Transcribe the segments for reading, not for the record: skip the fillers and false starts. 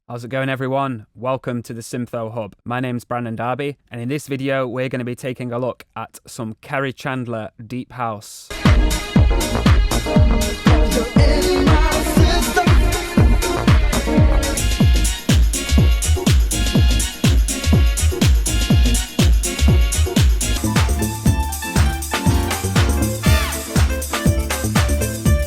How's it going, everyone? Welcome to the SYNTHO Hub. My name's Brandon Darby, and in this video we're going to be taking a look at some Kerri Chandler Deep House.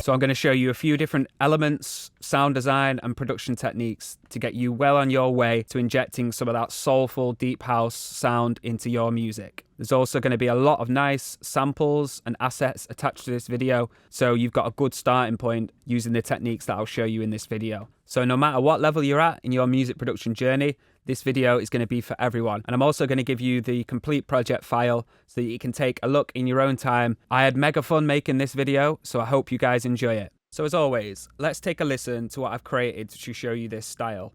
So I'm going to show you a few different elements, sound design and production techniques to get you well on your way to injecting some of that soulful deep house sound into your music. There's also going to be a lot of nice samples and assets attached to this video, so you've got a good starting point using the techniques that I'll show you in this video. So no matter what level you're at in your music production journey, this video is going to be for everyone. And I'm also going to give you the complete project file so that you can take a look in your own time. I had mega fun making this video, so I hope you guys enjoy it. So as always, let's take a listen to what I've created to show you this style.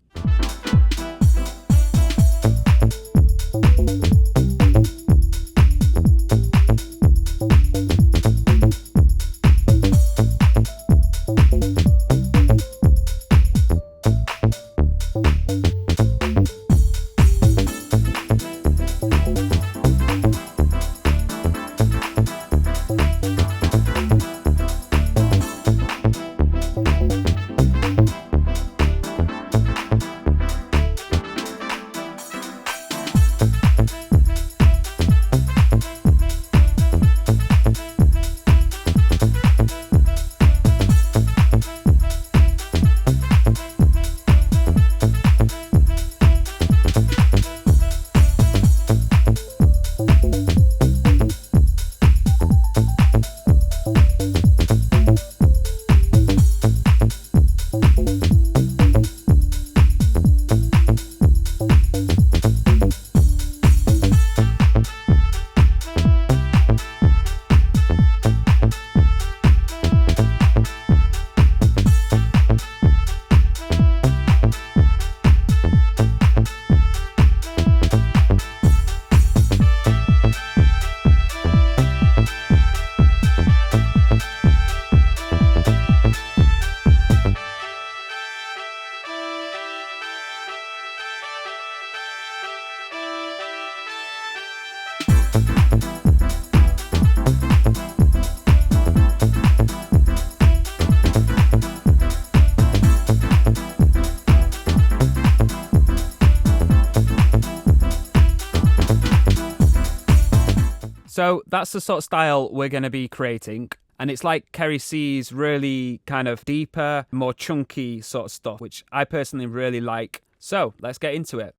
So that's the sort of style we're going to be creating. And it's like Kerri C's really kind of deeper, more chunky sort of stuff, which I personally really like. So let's get into it.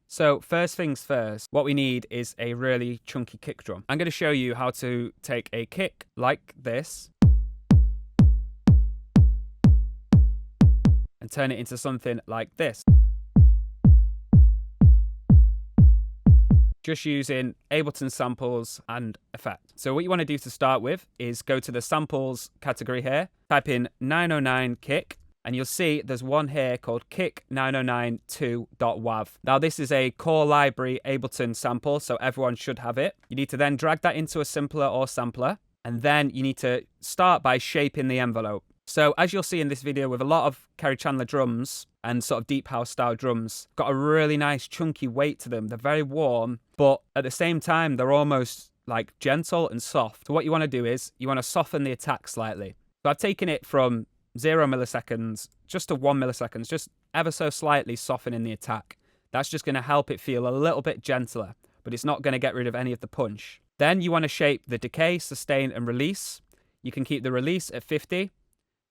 So first things first, what we need is a really chunky kick drum. I'm going to show you how to take a kick like this and turn it into something like this. Just using Ableton samples and effect. So what you want to do to start with is go to the samples category here, type in 909 kick, and you'll see there's one here called kick 909.2.wav. Now this is a core library Ableton sample, so everyone should have it. You need to then drag that into a simpler or sampler, and then you need to start by shaping the envelope. So as you'll see in this video with a lot of Kerri Chandler drums and sort of deep house style drums, got a really nice chunky weight to them. They're very warm, but at the same time, they're almost like gentle and soft. So what you want to do is you want to soften the attack slightly. So I've taken it from 0 milliseconds just to 1 millisecond, just ever so slightly softening the attack. That's just going to help it feel a little bit gentler, but it's not going to get rid of any of the punch. Then you want to shape the decay, sustain, and release. You can keep the release at 50.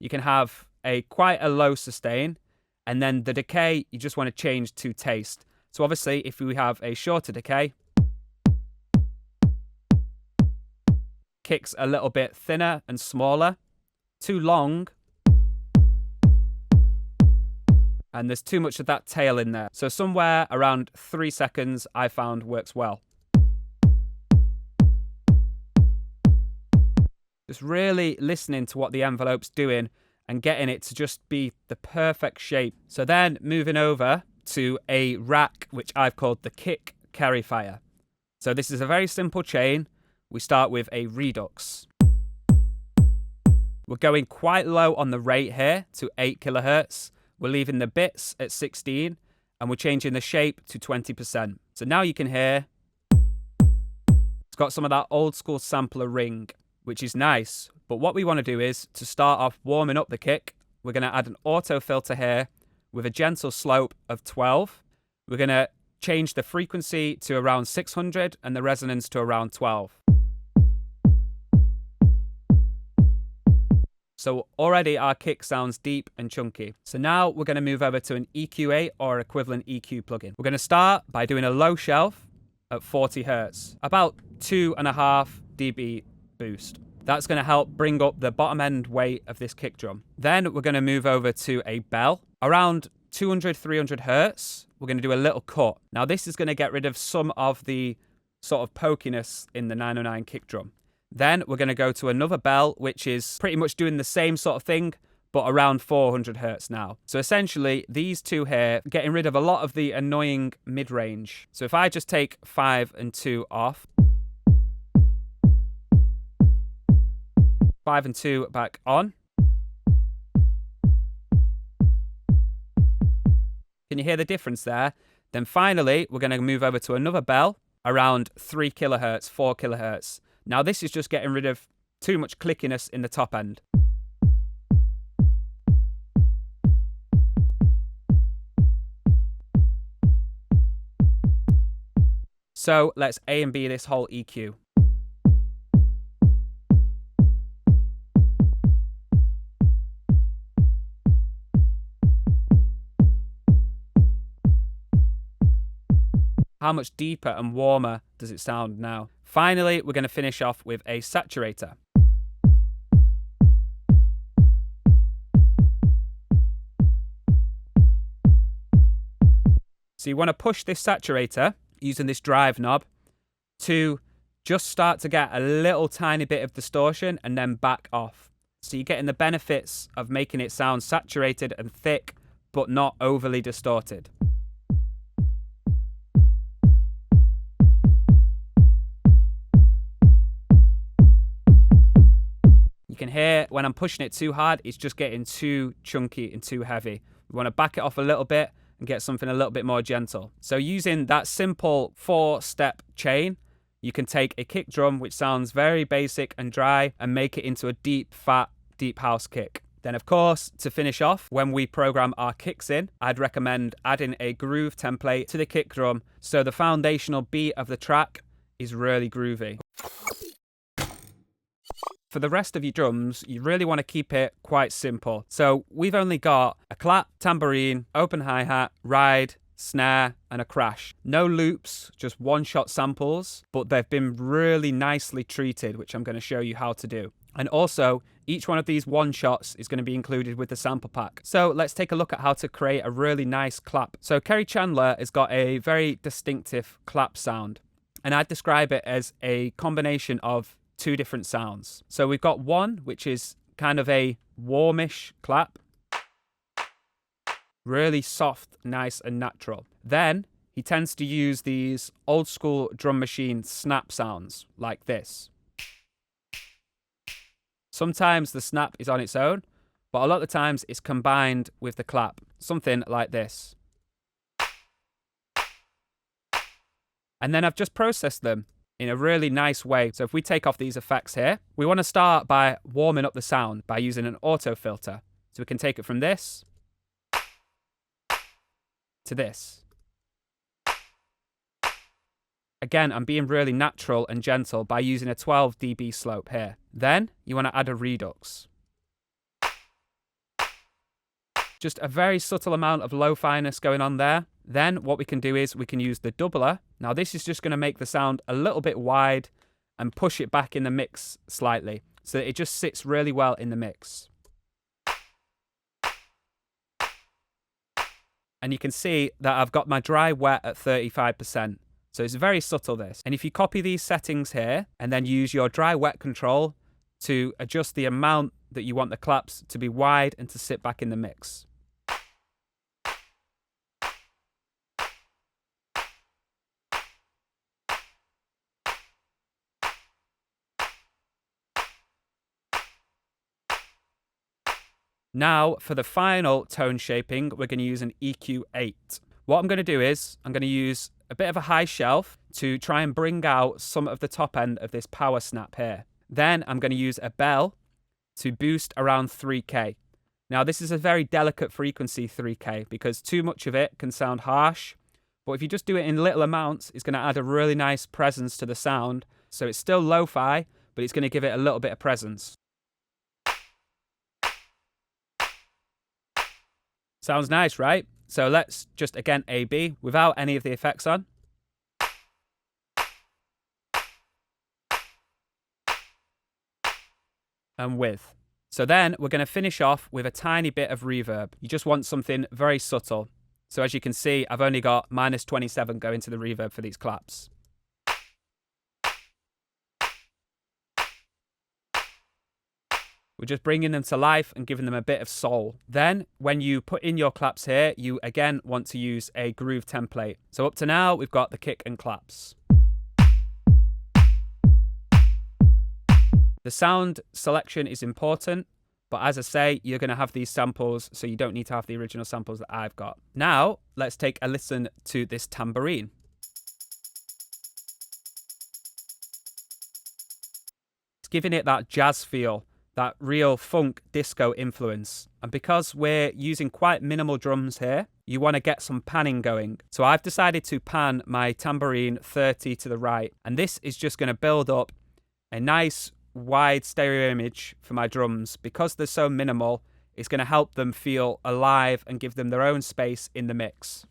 You can have quite a low sustain, and then the decay, you just want to change to taste. So obviously, if we have a shorter decay, kicks a little bit thinner and smaller, too long, and there's too much of that tail in there. So somewhere around 3 seconds, I found works well. Just really listening to what the envelope's doing and getting it to just be the perfect shape. So then moving over to a rack, which I've called the Kick Carry Fire. So this is a very simple chain. We start with a redux. We're going quite low on the rate here to 8 kilohertz. We're leaving the bits at 16 and we're changing the shape to 20%. So now you can hear it's got some of that old school sampler ring, which is nice. But what we want to do is to start off warming up the kick. We're going to add an auto filter here with a gentle slope of 12. We're going to change the frequency to around 600 and the resonance to around 12. So already our kick sounds deep and chunky. So now we're going to move over to an EQA or equivalent EQ plugin. We're going to start by doing a low shelf at 40 Hertz, about 2.5 dB boost. That's going to help bring up the bottom end weight of this kick drum. Then we're going to move over to a bell around 200, 300 Hertz. We're going to do a little cut. Now this is going to get rid of some of the sort of pokiness in the 909 kick drum. Then we're going to go to another bell, which is pretty much doing the same sort of thing, but around 400 Hertz now. So essentially, these two here, getting rid of a lot of the annoying mid-range. So if I just take 5 and 2 off, 5 and 2 back on. Can you hear the difference there? Then finally, we're going to move over to another bell around 3 kilohertz, 4 kilohertz. Now this is just getting rid of too much clickiness in the top end. So let's A and B this whole EQ. How much deeper and warmer does it sound now? Finally, we're going to finish off with a saturator. So you want to push this saturator using this drive knob to just start to get a little tiny bit of distortion and then back off. So you're getting the benefits of making it sound saturated and thick, but not overly distorted. You can hear when I'm pushing it too hard, it's just getting too chunky and too heavy. We want to back it off a little bit and get something a little bit more gentle. So using that simple 4-step chain, you can take a kick drum, which sounds very basic and dry, and make it into a deep, fat, deep house kick. Then of course, to finish off, when we program our kicks in, I'd recommend adding a groove template to the kick drum so the foundational beat of the track is really groovy. For the rest of your drums, you really want to keep it quite simple. So we've only got a clap, tambourine, open hi-hat, ride, snare, and a crash. No loops, just one-shot samples, but they've been really nicely treated, which I'm going to show you how to do. And also, each one of these one-shots is going to be included with the sample pack. So let's take a look at how to create a really nice clap. So Kerri Chandler has got a very distinctive clap sound, and I'd describe it as a combination of 2 different sounds. So we've got one, which is kind of a warmish clap. Really soft, nice, and natural. Then he tends to use these old school drum machine snap sounds like this. Sometimes the snap is on its own, but a lot of the times it's combined with the clap. Something like this. And then I've just processed them in a really nice way. So if we take off these effects here, we want to start by warming up the sound by using an auto filter. So we can take it from this to this. Again, I'm being really natural and gentle by using a 12 dB slope here. Then you want to add a redux. Just a very subtle amount of lo-finess going on there. Then what we can do is we can use the doubler. Now this is just going to make the sound a little bit wide and push it back in the mix slightly so that it just sits really well in the mix. And you can see that I've got my dry wet at 35%. So it's very subtle this. And if you copy these settings here and then use your dry wet control to adjust the amount that you want the claps to be wide and to sit back in the mix. Now, for the final tone shaping, we're going to use an EQ8. What I'm going to do is, I'm going to use a bit of a high shelf to try and bring out some of the top end of this power snap here. Then I'm going to use a bell to boost around 3K. Now, this is a very delicate frequency, 3K, because too much of it can sound harsh. But if you just do it in little amounts, it's going to add a really nice presence to the sound. So it's still lo-fi, but it's going to give it a little bit of presence. Sounds nice, right? So let's just, again, A-B without any of the effects on. And with. So then we're going to finish off with a tiny bit of reverb. You just want something very subtle. So as you can see, I've only got -27 going to the reverb for these claps. We're just bringing them to life and giving them a bit of soul. Then, when you put in your claps here, you again want to use a groove template. So up to now, we've got the kick and claps. The sound selection is important, but as I say, you're going to have these samples, so you don't need to have the original samples that I've got. Now, let's take a listen to this tambourine. It's giving it that jazz feel, that real funk disco influence. And because we're using quite minimal drums here, you want to get some panning going. So I've decided to pan my tambourine 30 to the right, and this is just going to build up a nice wide stereo image for my drums. Because they're so minimal, it's going to help them feel alive and give them their own space in the mix.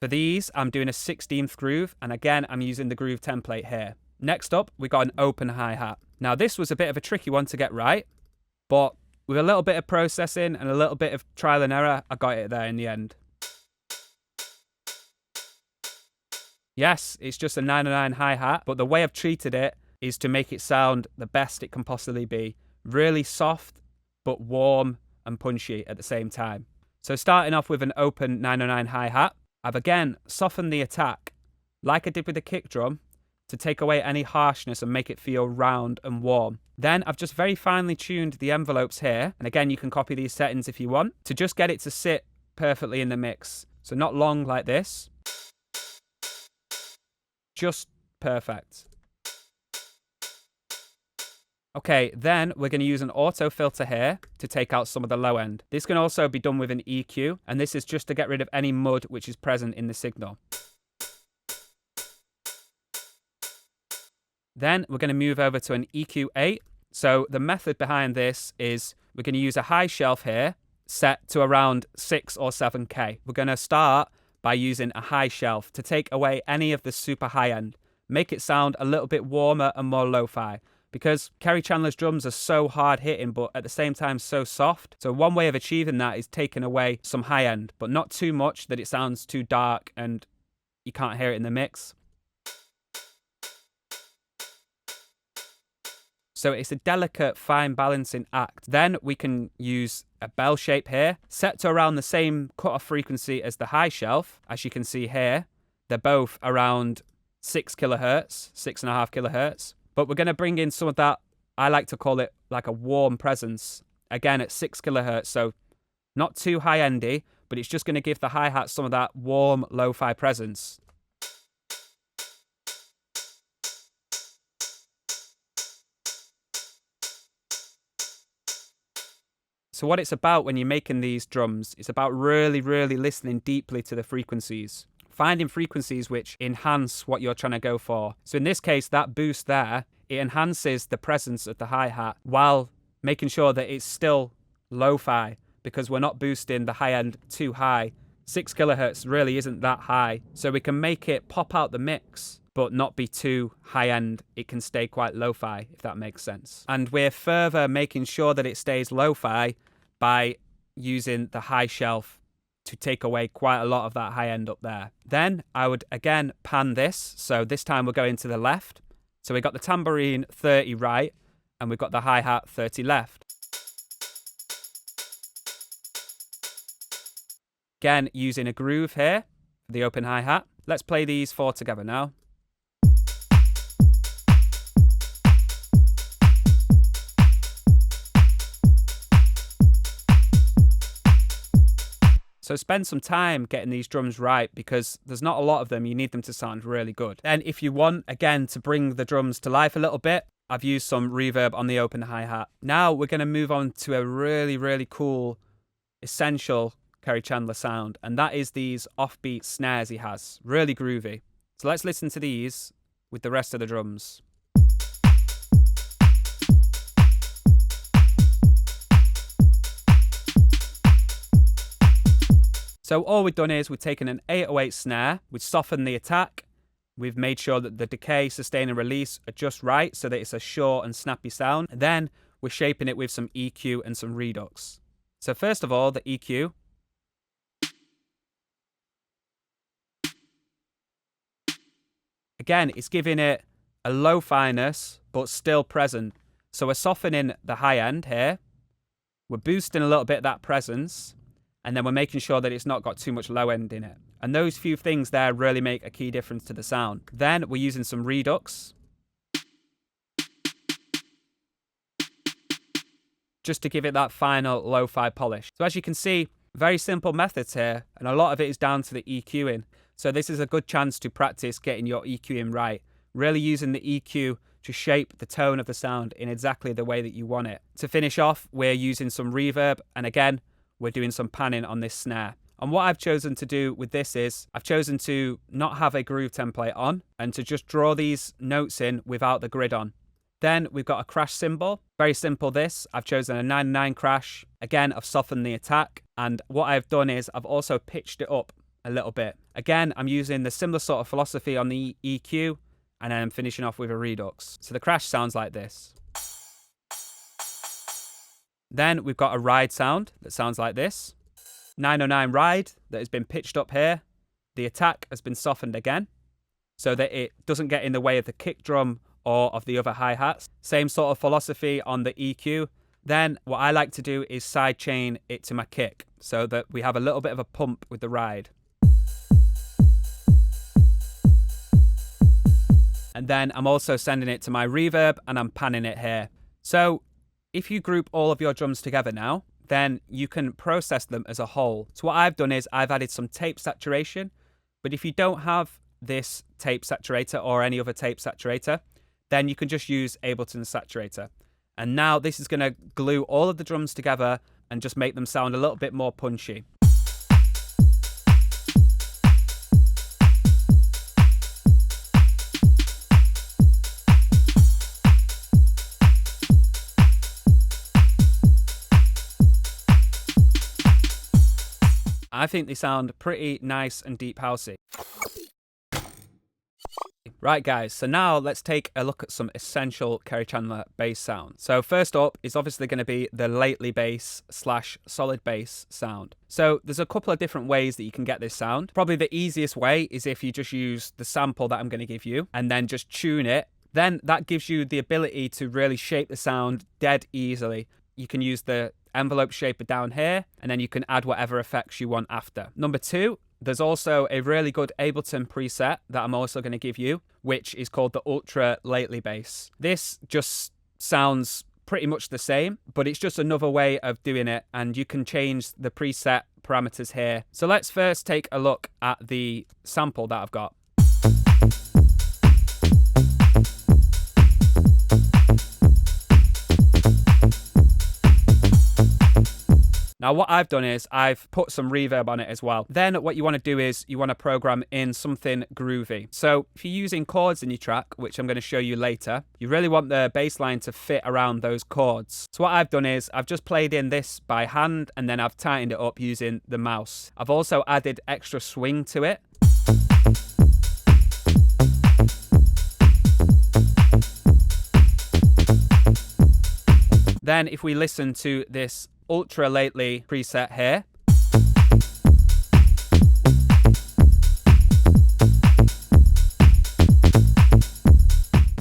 For these, I'm doing a 16th groove, and again, I'm using the groove template here. Next up, we got an open hi-hat. Now, this was a bit of a tricky one to get right, but with a little bit of processing and a little bit of trial and error, I got it there in the end. Yes, it's just a 909 hi-hat, but the way I've treated it is to make it sound the best it can possibly be. Really soft, but warm and punchy at the same time. So starting off with an open 909 hi-hat, I've again softened the attack, like I did with the kick drum, to take away any harshness and make it feel round and warm. Then I've just very finely tuned the envelopes here, and again you can copy these settings if you want, to just get it to sit perfectly in the mix. So not long like this, just perfect. Okay, then we're going to use an auto filter here to take out some of the low end. This can also be done with an EQ, and this is just to get rid of any mud which is present in the signal. Then we're going to move over to an EQ8. So the method behind this is we're going to use a high shelf here, set to around 6 or 7K. We're going to start by using a high shelf to take away any of the super high end, make it sound a little bit warmer and more lo-fi. Because Kerri Chandler's drums are so hard hitting, but at the same time so soft. So one way of achieving that is taking away some high end, but not too much that it sounds too dark and you can't hear it in the mix. So it's a delicate, fine balancing act. Then we can use a bell shape here, set to around the same cutoff frequency as the high shelf. As you can see here, they're both around 6 kilohertz, 6.5 kilohertz. But we're going to bring in some of that, I like to call it like a warm presence, again at 6 kilohertz, so not too high-endy, but it's just going to give the hi-hat some of that warm, lo-fi presence. So what it's about when you're making these drums, it's about really, really listening deeply to the frequencies. Finding frequencies which enhance what you're trying to go for. So in this case, that boost there, it enhances the presence of the hi-hat while making sure that it's still lo-fi, because we're not boosting the high end too high. 6 kilohertz really isn't that high. So we can make it pop out the mix, but not be too high end. It can stay quite lo-fi, if that makes sense. And we're further making sure that it stays lo-fi by using the high shelf to take away quite a lot of that high end up there. Then I would again pan this. So this time we're going to the left. So we got the tambourine 30 right, and we've got the hi-hat 30 left. Again, using a groove here for the open hi-hat. Let's play these 4 together now. So spend some time getting these drums right because there's not a lot of them. You need them to sound really good. Then if you want, again, to bring the drums to life a little bit, I've used some reverb on the open hi-hat. Now we're going to move on to a really, really cool, essential Kerri Chandler sound, and that is these offbeat snares he has. Really groovy. So let's listen to these with the rest of the drums. So all we've done is we've taken an 808 snare, we've softened the attack, we've made sure that the decay, sustain and release are just right so that it's a short and snappy sound. And then we're shaping it with some EQ and some redux. So first of all, the EQ. Again, it's giving it a low fineness, but still present. So we're softening the high end here. We're boosting a little bit of that presence. And then we're making sure that it's not got too much low end in it. And those few things there really make a key difference to the sound. Then we're using some redux, just to give it that final lo-fi polish. So as you can see, very simple methods here, and a lot of it is down to the EQing. So this is a good chance to practice getting your EQing right, really using the EQ to shape the tone of the sound in exactly the way that you want it. To finish off, we're using some reverb, and again, we're doing some panning on this snare. And what I've chosen to do with this is, I've chosen to not have a groove template on, and to just draw these notes in without the grid on. Then we've got a crash cymbal. Very simple this. I've chosen a 9/9 crash. Again, I've softened the attack. And what I've done is I've also pitched it up a little bit. Again, I'm using the similar sort of philosophy on the EQ, and then I'm finishing off with a redux. So the crash sounds like this. Then we've got a ride sound that sounds like this. 909 ride that has been pitched up here. The attack has been softened again so that it doesn't get in the way of the kick drum or of the other hi-hats. Same sort of philosophy on the EQ. Then what I like to do is sidechain it to my kick so that we have a little bit of a pump with the ride. And then I'm also sending it to my reverb and I'm panning it here. So if you group all of your drums together now, then you can process them as a whole. So what I've done is I've added some tape saturation, but if you don't have this tape saturator or any other tape saturator, then you can just use Ableton Saturator. And now this is going to glue all of the drums together and just make them sound a little bit more punchy. I think they sound pretty nice and deep housey. Right guys, so now let's take a look at some essential Kerri Chandler bass sound. So first up is obviously going to be the lately bass / solid bass sound. So there's a couple of different ways that you can get this sound. Probably the easiest way is if you just use the sample that I'm going to give you and then just tune it. Then that gives you the ability to really shape the sound dead easily. You can use the envelope shaper down here, and then you can add whatever effects you want after. Number two, there's also a really good Ableton preset that I'm also going to give you, which is called the Ultra Lately Bass. This just sounds pretty much the same, but it's just another way of doing it, and you can change the preset parameters here. So let's first take a look at the sample that I've got. Now what I've done is I've put some reverb on it as well. Then what you want to do is you want to program in something groovy. So if you're using chords in your track, which I'm going to show you later, you really want the bass line to fit around those chords. So what I've done is I've just played in this by hand and then I've tightened it up using the mouse. I've also added extra swing to it. Then if we listen to this Ultra Lately preset here,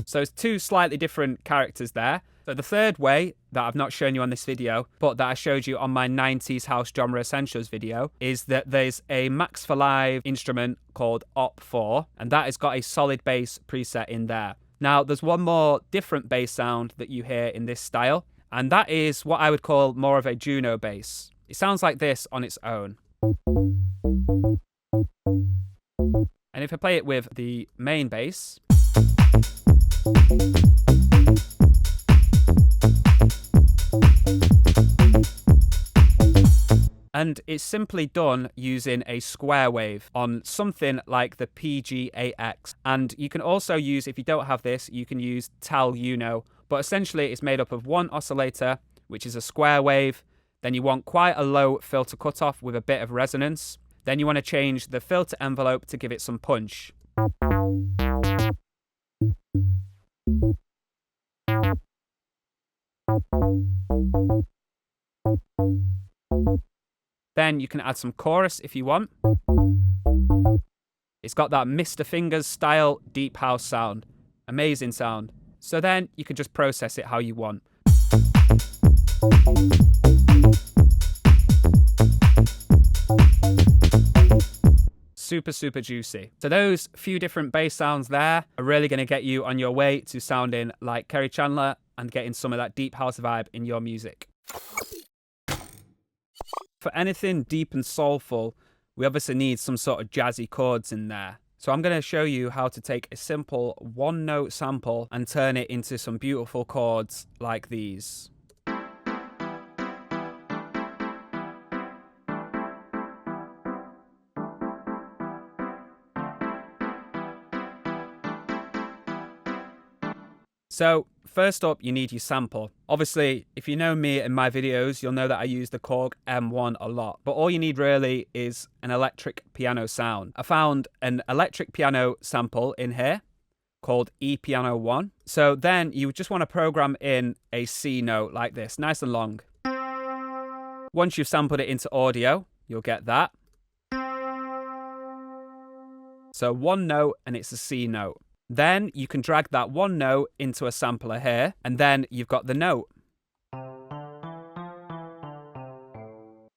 so it's two slightly different characters there. So the third way that I've not shown you on this video, but that I showed you on my 90s House Genre Essentials video, is that there's a Max for Live instrument called Op4, and that has got a solid bass preset in there. Now there's one more different bass sound that you hear in this style, and that is what I would call more of a Juno bass. It sounds like this on its own. And if I play it with the main bass, and it's simply done using a square wave on something like the PG8X. And you can also use, if you don't have this, you can use Tal Uno. But essentially it's made up of one oscillator, which is a square wave. Then you want quite a low filter cutoff with a bit of resonance. Then you want to change the filter envelope to give it some punch. Then you can add some chorus if you want. It's got that Mr. Fingers style deep house sound. Amazing sound. So then you can just process it how you want. Super, super juicy. So those few different bass sounds there are really going to get you on your way to sounding like Kerri Chandler and getting some of that deep house vibe in your music. For anything deep and soulful, we obviously need some sort of jazzy chords in there. So I'm going to show you how to take a simple one-note sample and turn it into some beautiful chords like these. So first up, you need your sample. Obviously, if you know me in my videos, you'll know that I use the Chord M1 a lot. But all you need really is an electric piano sound. I found an electric piano sample in here called E Piano 1. So then you just want to program in a C note like this, nice and long. Once you've sampled it into audio, you'll get that. So one note and it's a C note. Then you can drag that one note into a sampler here, and then you've got the note.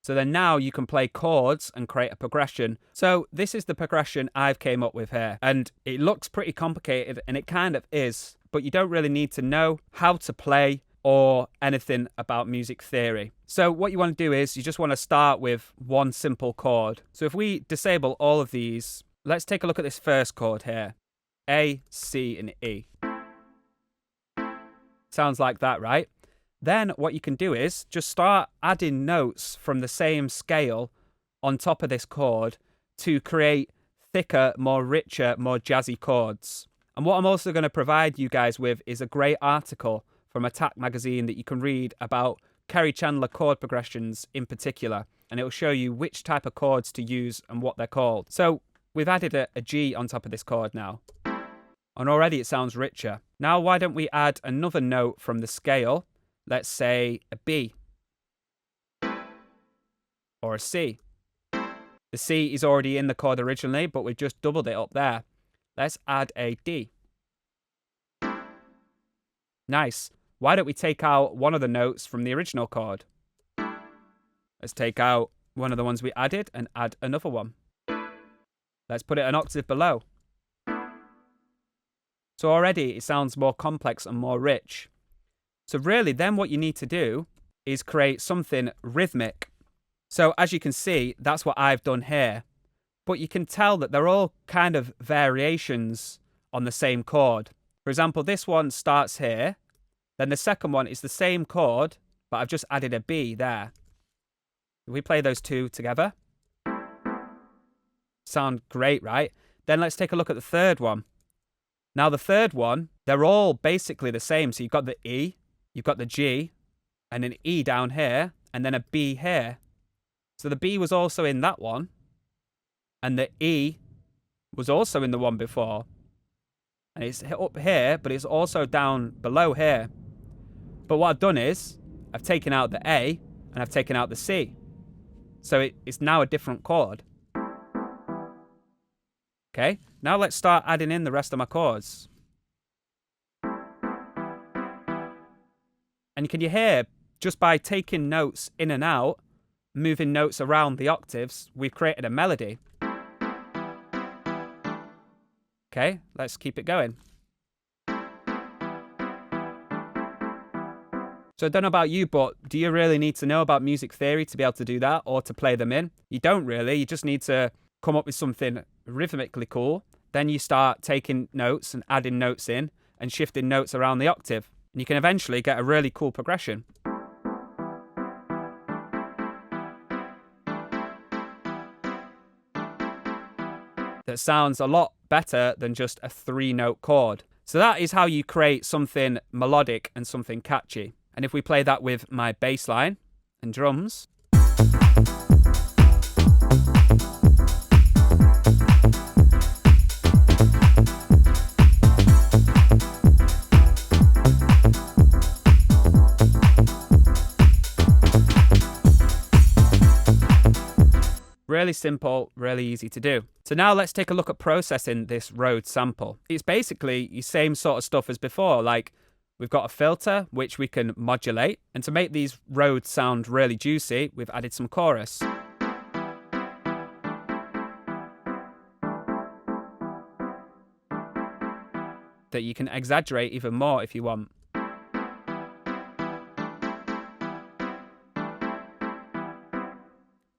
So then now you can play chords and create a progression. So this is the progression I've came up with here, and it looks pretty complicated, and it kind of is, but you don't really need to know how to play or anything about music theory. So what you want to do is you just want to start with one simple chord. So if we disable all of these, let's take a look at this first chord here. A, C, and E. Sounds like that, right? Then what you can do is just start adding notes from the same scale on top of this chord to create thicker, more richer, more jazzy chords. And what I'm also going to provide you guys with is a great article from Attack magazine that you can read about Kerri Chandler chord progressions in particular. And it will show you which type of chords to use and what they're called. So we've added a G on top of this chord now. And already it sounds richer. Now why don't we add another note from the scale? Let's say a B. Or a C. The C is already in the chord originally, but we've just doubled it up there. Let's add a D. Nice. Why don't we take out one of the notes from the original chord? Let's take out one of the ones we added and add another one. Let's put it an octave below. So already it sounds more complex and more rich. So really then what you need to do is create something rhythmic. So as you can see, that's what I've done here. But you can tell that they're all kind of variations on the same chord. For example, this one starts here. Then the second one is the same chord, but I've just added a B there. If we play those two together. Sound great, right? Then let's take a look at the third one. Now the third one, they're all basically the same. So you've got the E, you've got the G, and an E down here, and then a B here. So the B was also in that one, and the E was also in the one before. And it's up here, but it's also down below here. But what I've done is, I've taken out the A, and I've taken out the C. So it's now a different chord. Okay, now let's start adding in the rest of my chords. And can you hear, just by taking notes in and out, moving notes around the octaves, we've created a melody. Okay, let's keep it going. So I don't know about you, but do you really need to know about music theory to be able to do that or to play them in? You don't really. You just need to come up with something rhythmically cool. Then you start taking notes and adding notes in and shifting notes around the octave. And you can eventually get a really cool progression. That sounds a lot better than just a 3-note chord. So that is how you create something melodic and something catchy. And if we play that with my bass line and drums, really simple, really easy to do. So now let's take a look at processing this Rhodes sample. It's basically the same sort of stuff as before, like we've got a filter which we can modulate, and to make these Rhodes sound really juicy, we've added some chorus. That you can exaggerate even more if you want.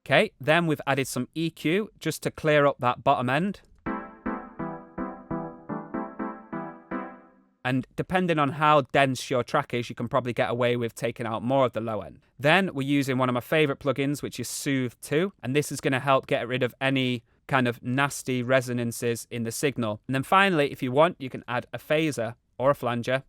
Okay, then we've added some EQ just to clear up that bottom end. And depending on how dense your track is, you can probably get away with taking out more of the low end. Then we're using one of my favorite plugins, which is SYNTHO, and this is going to help get rid of any kind of nasty resonances in the signal. And then finally, if you want, you can add a phaser or a flanger.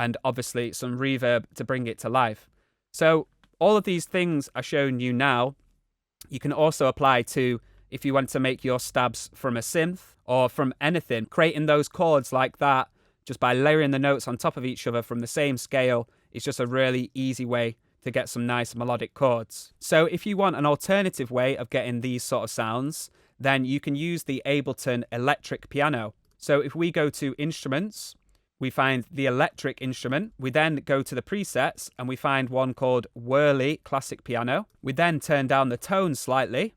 And obviously some reverb to bring it to life. So all of these things are showing you now. You can also apply to if you want to make your stabs from a synth or from anything. Creating those chords like that, just by layering the notes on top of each other from the same scale, is just a really easy way to get some nice melodic chords. So if you want an alternative way of getting these sort of sounds, then you can use the Ableton electric piano. So if we go to instruments, we find the electric instrument. We then go to the presets and we find one called Whirly Classic Piano. We then turn down the tone slightly.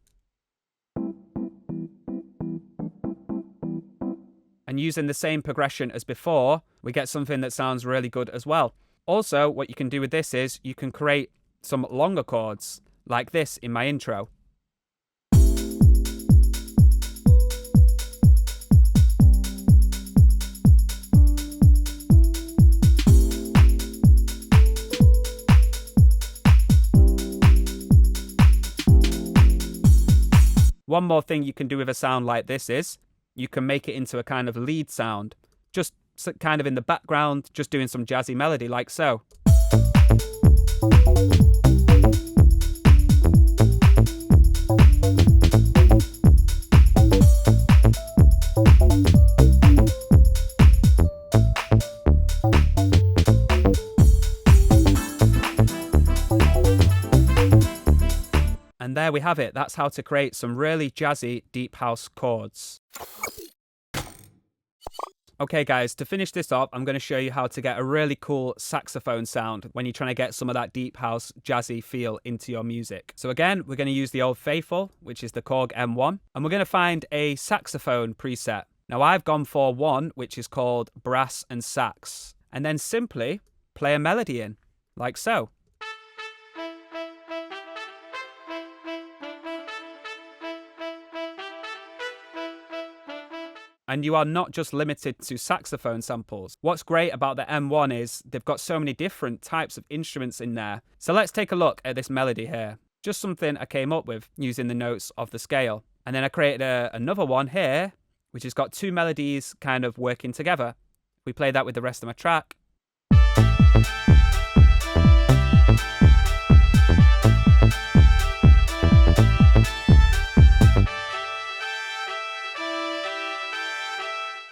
And using the same progression as before, we get something that sounds really good as well. Also, what you can do with this is you can create some longer chords like this in my intro. One more thing you can do with a sound like this is you can make it into a kind of lead sound, just kind of in the background, just doing some jazzy melody like so. And there we have it. That's how to create some really jazzy deep house chords. Okay guys, to finish this off, I'm going to show you how to get a really cool saxophone sound when you're trying to get some of that deep house jazzy feel into your music. So again, we're going to use the old faithful, which is the Korg M1, and we're going to find a saxophone preset. Now I've gone for one, which is called brass and sax, and then simply play a melody in, like so. And you are not just limited to saxophone samples. What's great about the M1 is they've got so many different types of instruments in there. So let's take a look at this melody here. Just something I came up with using the notes of the scale. And then I created another one here, which has got two melodies kind of working together. We play that with the rest of my track.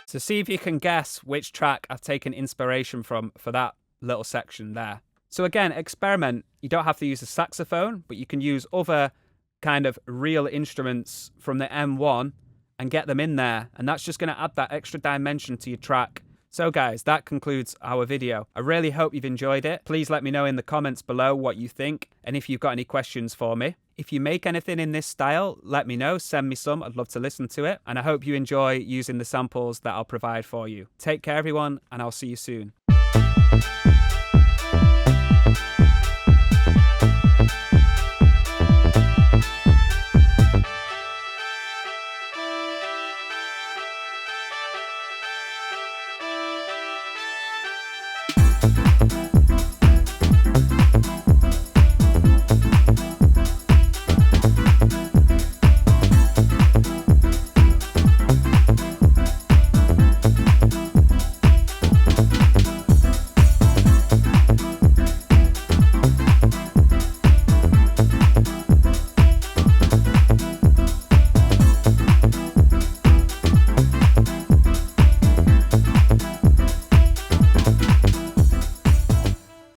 So see if you can guess which track I've taken inspiration from for that little section there. So again, experiment. You don't have to use a saxophone, but you can use other kind of real instruments from the M1 and get them in there. And that's just going to add that extra dimension to your track. So guys, that concludes our video. I really hope you've enjoyed it. Please let me know in the comments below what you think and if you've got any questions for me. If you make anything in this style, let me know, send me some, I'd love to listen to it. And I hope you enjoy using the samples that I'll provide for you. Take care everyone, and I'll see you soon.